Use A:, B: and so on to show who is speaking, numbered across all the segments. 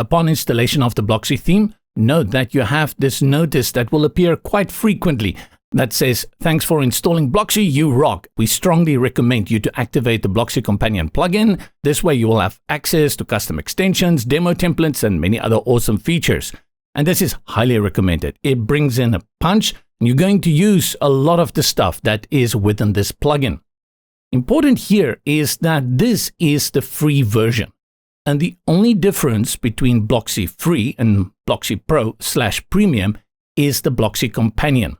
A: Upon installation of the Blocksy theme, note that you have this notice that will appear quite frequently that says, "Thanks for installing Blocksy, you rock. We strongly recommend you to activate the Blocksy Companion plugin. This way you will have access to custom extensions, demo templates, and many other awesome features." And this is highly recommended. It brings in a punch, and you're going to use a lot of the stuff that is within this plugin. Important here is that this is the free version. And the only difference between Blocksy Free and Blocksy Pro/Premium is the Blocksy Companion.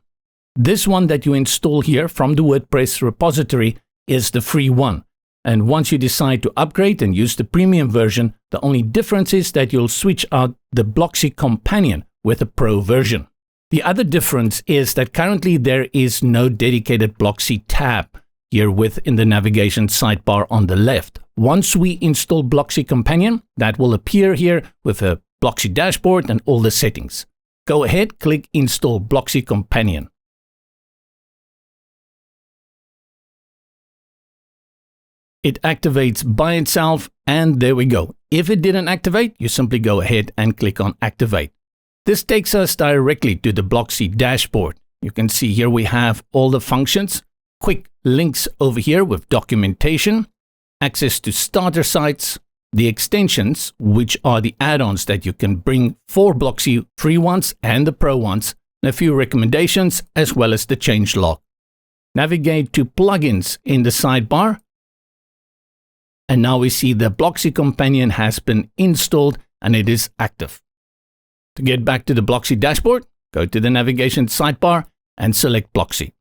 A: This one that you install here from the WordPress repository is the free one. And once you decide to upgrade and use the premium version, the only difference is that you'll switch out the Blocksy Companion with a Pro version. The other difference is that currently there is no dedicated Blocksy tab here within the navigation sidebar on the left. Once we install Blocksy Companion, that will appear here with a Blocksy dashboard and all the settings. Go ahead, click Install Blocksy Companion. It activates by itself, and there we go. If it didn't activate, you simply go ahead and click on Activate. This takes us directly to the Blocksy dashboard. You can see here we have all the functions, quick links over here with documentation, access to starter sites, the extensions, which are the add-ons that you can bring for Blocksy free ones and the Pro ones, and a few recommendations, as well as the changelog. Navigate to plugins in the sidebar. And now we see the Blocksy Companion has been installed and it is active. To get back to the Blocksy dashboard, go to the navigation sidebar and select Blocksy.